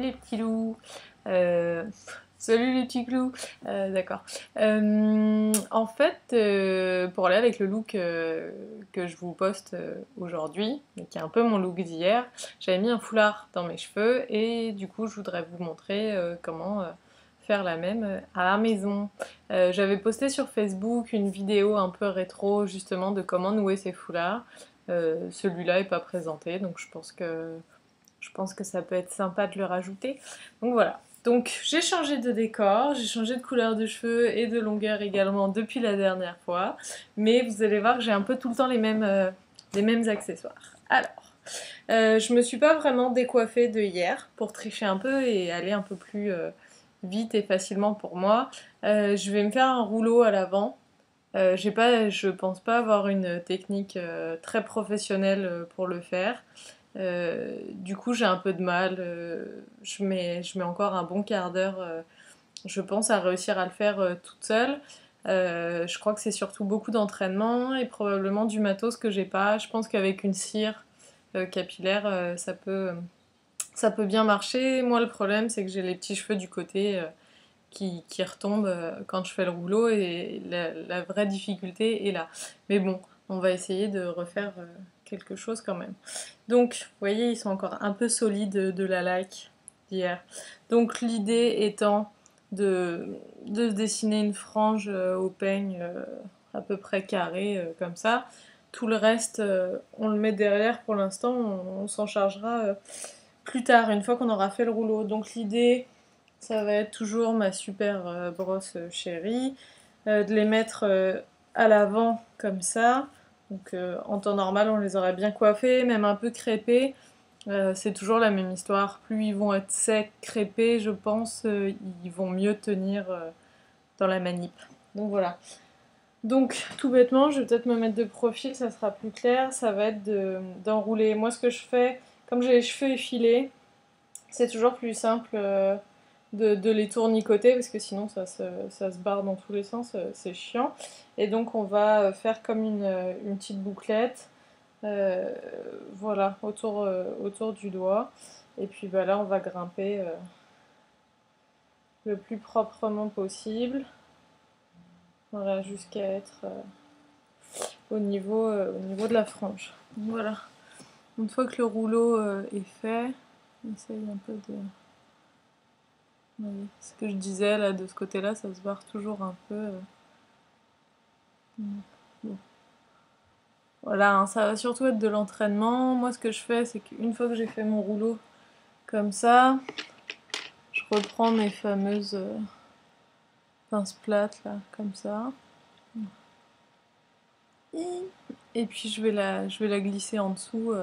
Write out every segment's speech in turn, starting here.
les petits loups. Euh, Salut les petits clous. D'accord. En fait, pour aller avec le look que je vous poste aujourd'hui, mais qui est un peu mon look d'hier, j'avais mis un foulard dans mes cheveux et du coup je voudrais vous montrer comment faire la même à la maison. J'avais posté sur Facebook une vidéo un peu rétro justement de comment nouer ses foulards. Celui-là est pas présenté, donc je pense que ça peut être sympa de le rajouter. Donc voilà. Donc j'ai changé de décor, j'ai changé de couleur de cheveux et de longueur également depuis la dernière fois. Mais vous allez voir que j'ai un peu tout le temps les mêmes accessoires. Alors, je me suis pas vraiment décoiffée de hier pour tricher un peu et aller un peu plus vite et facilement pour moi. Je vais me faire un rouleau à l'avant. Je pense pas avoir une technique très professionnelle pour le faire. Du coup, j'ai un peu de mal. Je mets encore un bon quart d'heure, je pense, à réussir à le faire toute seule. Je crois que c'est surtout beaucoup d'entraînement et probablement du matos que j'ai pas. Je pense qu'avec une cire capillaire, ça peut bien marcher. Moi, le problème, c'est que j'ai les petits cheveux du côté qui retombent quand je fais le rouleau et la vraie difficulté est là. Mais bon, on va essayer de refaire quelque chose quand même. Donc, vous voyez, ils sont encore un peu solides de la laque d'hier. Donc, l'idée étant de dessiner une frange au peigne à peu près carrée, comme ça. Tout le reste, on le met derrière pour l'instant, on s'en chargera plus tard, une fois qu'on aura fait le rouleau. Donc, l'idée, ça va être toujours ma super brosse chérie, de les mettre à l'avant comme ça. Donc en temps normal, on les aurait bien coiffés, même un peu crêpés. C'est toujours la même histoire. Plus ils vont être secs, crêpés, je pense, ils vont mieux tenir dans la manip. Donc voilà. Donc tout bêtement, je vais peut-être me mettre de profil, ça sera plus clair. Ça va être d'enrouler. Moi, ce que je fais, comme j'ai les cheveux effilés, c'est toujours plus simple de les tournicoter parce que sinon ça se barre dans tous les sens, c'est chiant. Et donc on va faire comme une petite bouclette, euh, voilà, autour du doigt. Et puis bah, là on va grimper le plus proprement possible. Voilà, jusqu'à être au niveau de la frange. Voilà. Une fois que le rouleau est fait, on essaye un peu de... Oui, ce que je disais là, de ce côté-là, ça se barre toujours un peu. Bon. Voilà, hein, ça va surtout être de l'entraînement. Moi, ce que je fais, c'est qu'une fois que j'ai fait mon rouleau comme ça, je reprends mes fameuses pinces plates là, comme ça. Et puis je vais la glisser en dessous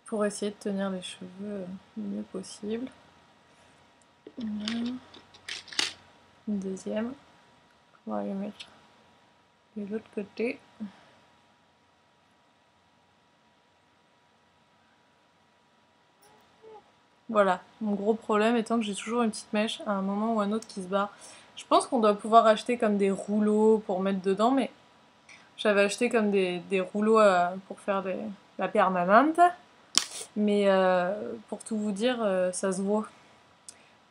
pour essayer de tenir les cheveux le mieux possible. Voilà. Une deuxième. On va les mettre de l'autre côté. Voilà, mon gros problème étant que j'ai toujours une petite mèche à un moment ou un autre qui se barre. Je pense qu'on doit pouvoir acheter comme des rouleaux pour mettre dedans, mais j'avais acheté comme des rouleaux pour faire la permanente. Mais pour tout vous dire, ça se voit.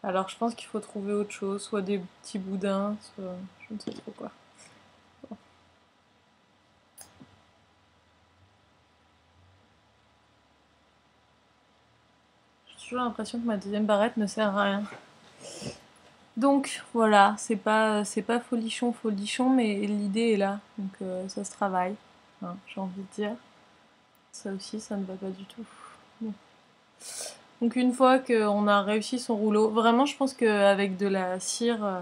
Alors je pense qu'il faut trouver autre chose, soit des petits boudins, soit je ne sais trop quoi. Bon. J'ai toujours l'impression que ma deuxième barrette ne sert à rien. Donc voilà, c'est pas folichon, mais l'idée est là, donc ça se travaille, hein, j'ai envie de dire. Ça aussi, ça ne va pas du tout. Bon. Donc une fois qu'on a réussi son rouleau, vraiment je pense qu'avec de la cire,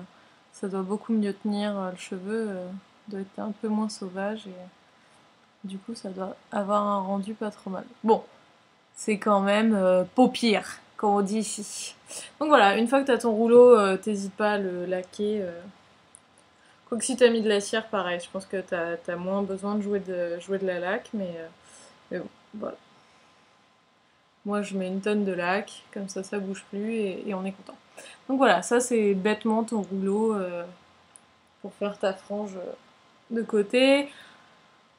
ça doit beaucoup mieux tenir, le cheveu doit être un peu moins sauvage et du coup ça doit avoir un rendu pas trop mal. Bon, c'est quand même pas pire, comme on dit ici. Donc voilà, une fois que t'as ton rouleau, t'hésites pas à le laquer. Quoique si t'as mis de la cire, pareil, je pense que t'as moins besoin de jouer de la laque, mais bon, voilà. Moi je mets une tonne de laque, comme ça bouge plus et on est content. Donc voilà, ça c'est bêtement ton rouleau pour faire ta frange de côté.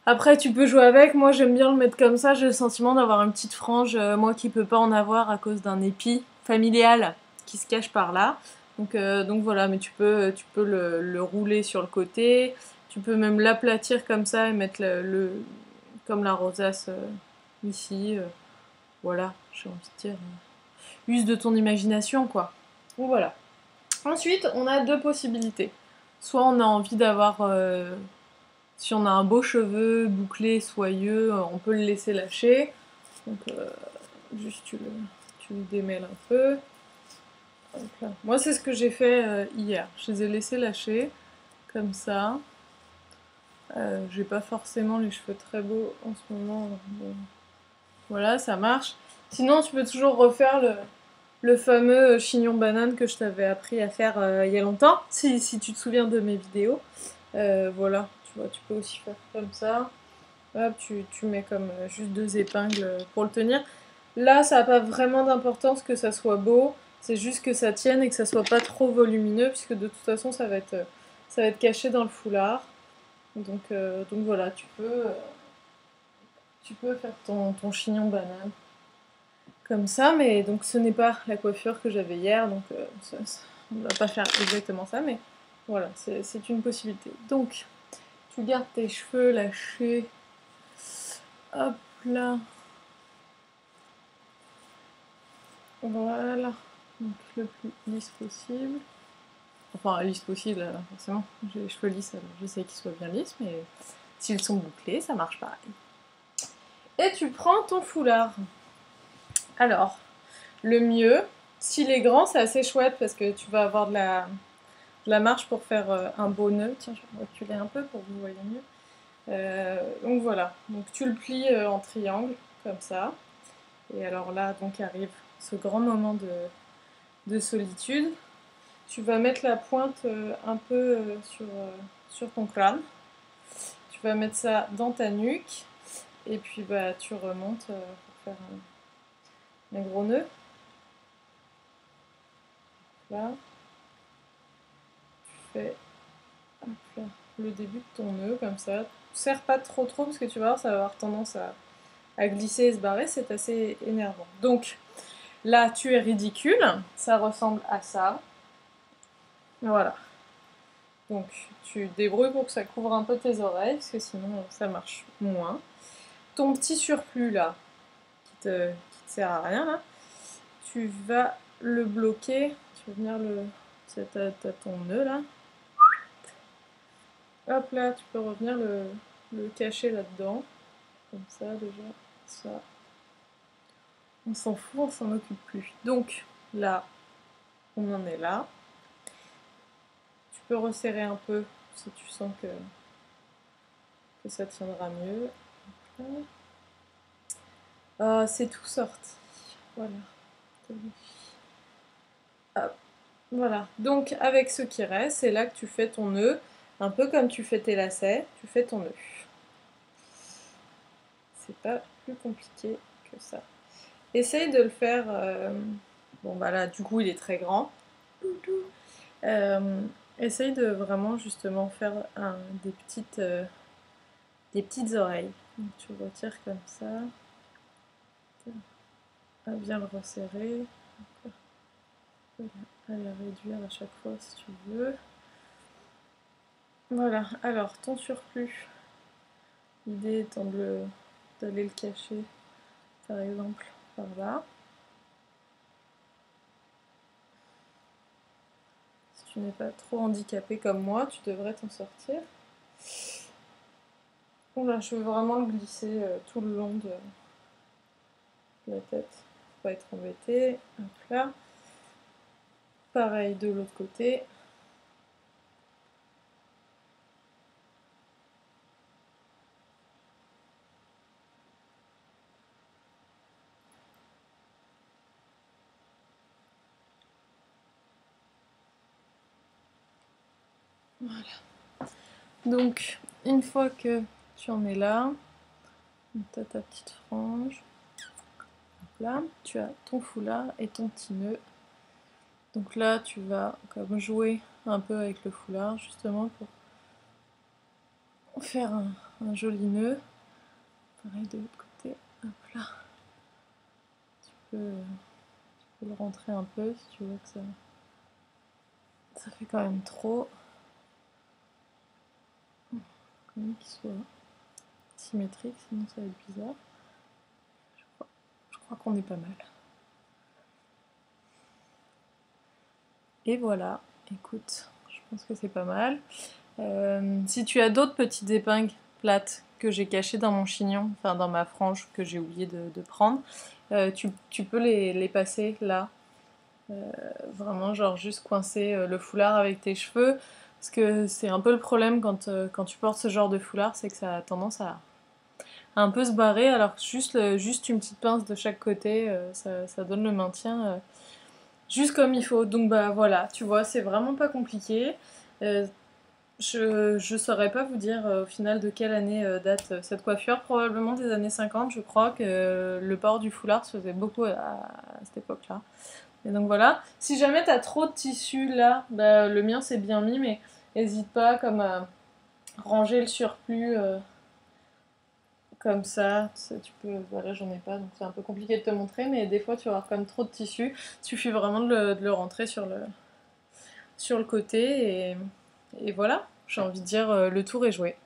Après tu peux jouer avec, moi j'aime bien le mettre comme ça, j'ai le sentiment d'avoir une petite frange, moi qui peux pas en avoir à cause d'un épi. familial qui se cache par là. Donc voilà, mais tu peux le rouler sur le côté, tu peux même l'aplatir comme ça et mettre comme la rosace ici. Voilà, j'ai envie de dire, use de ton imagination quoi. Donc voilà. Ensuite, on a deux possibilités. Soit on a envie d'avoir, si on a un beau cheveu bouclé, soyeux, on peut le laisser lâcher. Donc juste tu le démêles un peu. Moi, c'est ce que j'ai fait hier. Je les ai laissés lâcher, comme ça. J'ai pas forcément les cheveux très beaux en ce moment. Bon. Voilà, ça marche. Sinon, tu peux toujours refaire le fameux chignon banane que je t'avais appris à faire il y a longtemps, si tu te souviens de mes vidéos. Voilà, tu vois, tu peux aussi faire comme ça. Hop, tu mets comme juste deux épingles pour le tenir. Là, ça n'a pas vraiment d'importance que ça soit beau. C'est juste que ça tienne et que ça soit pas trop volumineux, puisque de toute façon, ça va être caché dans le foulard. Donc voilà, tu peux faire ton chignon banane comme ça, mais donc ce n'est pas la coiffure que j'avais hier, donc on ne va pas faire exactement ça, mais voilà, c'est une possibilité. Donc, tu gardes tes cheveux lâchés, hop là, voilà, donc le plus lisse possible. Enfin, lisse possible, forcément, j'ai les cheveux lisses, alors j'essaie qu'ils soient bien lisses, mais s'ils sont bouclés, ça marche pareil. Et tu prends ton foulard. Alors, le mieux, s'il est grand, c'est assez chouette parce que tu vas avoir de la marge pour faire un beau nœud. Tiens, je vais reculer un peu pour que vous voyez mieux. Donc voilà, donc tu le plies en triangle, comme ça. Et alors là, donc arrive ce grand moment de solitude. Tu vas mettre la pointe un peu sur ton crâne. Tu vas mettre ça dans ta nuque. Et puis bah, tu remontes pour faire un gros nœud. Là, tu fais hop là, le début de ton nœud, comme ça. Serre pas trop parce que tu vas voir, ça va avoir tendance à glisser et se barrer, c'est assez énervant. Donc là, tu es ridicule, ça ressemble à ça. Voilà. Donc tu débrouilles pour que ça couvre un peu tes oreilles, parce que sinon ça marche moins. Ton petit surplus là, qui te sert à rien là, tu vas le bloquer, tu vas venir t'as ton nœud là. Hop là, tu peux revenir le cacher là-dedans, comme ça déjà, ça. On s'en fout, on s'en occupe plus. Donc là, on en est là. Tu peux resserrer un peu si tu sens que ça tiendra mieux. Ah, c'est tout sorti. Voilà. Hop. Voilà. Donc avec ce qui reste, c'est là que tu fais ton nœud. Un peu comme tu fais tes lacets, tu fais ton nœud. C'est pas plus compliqué que ça. Essaye de le faire... Bon bah là, du coup, il est très grand. Essaye de vraiment justement faire des petites oreilles. Donc, tu retires comme ça. À bien le resserrer. À le réduire à chaque fois si tu veux. Voilà, alors ton surplus, l'idée étant d'aller le cacher par exemple par là. Si tu n'es pas trop handicapé comme moi, tu devrais t'en sortir. Bon là, je veux vraiment le glisser tout le long de la tête pour pas être embêté. Hop là. Pareil de l'autre côté. Voilà. Donc, une fois que tu en es là, tu as ta petite frange. Là, tu as ton foulard et ton petit nœud. Donc là, tu vas comme jouer un peu avec le foulard, justement pour faire un joli nœud. Pareil de l'autre côté. Hop là. Tu peux peux le rentrer un peu si tu vois que ça fait quand même trop. Quand même qu'il soit symétrique, sinon ça va être bizarre. Je crois qu'on est pas mal. Et voilà, écoute, je pense que c'est pas mal. Si tu as d'autres petites épingles plates que j'ai cachées dans mon chignon, enfin dans ma frange que j'ai oublié de prendre, tu peux les passer là. Vraiment, genre juste coincer le foulard avec tes cheveux. Parce que c'est un peu le problème quand tu portes ce genre de foulard, c'est que ça a tendance à un peu se barrer, alors que juste une petite pince de chaque côté, ça donne le maintien juste comme il faut. Donc bah voilà, tu vois, c'est vraiment pas compliqué. Euh, je saurais pas vous dire au final de quelle année date cette coiffure, probablement des années 50, je crois que le port du foulard se faisait beaucoup à cette époque-là. Et donc voilà, si jamais t'as trop de tissu là, bah, le mien c'est bien mis, mais n'hésite pas comme à ranger le surplus comme ça, tu peux, voilà j'en ai pas, donc c'est un peu compliqué de te montrer, mais des fois tu vas avoir comme trop de tissu, il suffit vraiment de le rentrer sur le côté, et voilà, j'ai envie de dire le tour est joué.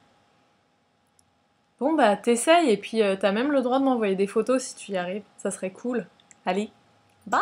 Bon bah t'essayes, et puis t'as même le droit de m'envoyer des photos si tu y arrives, ça serait cool. Allez, bye!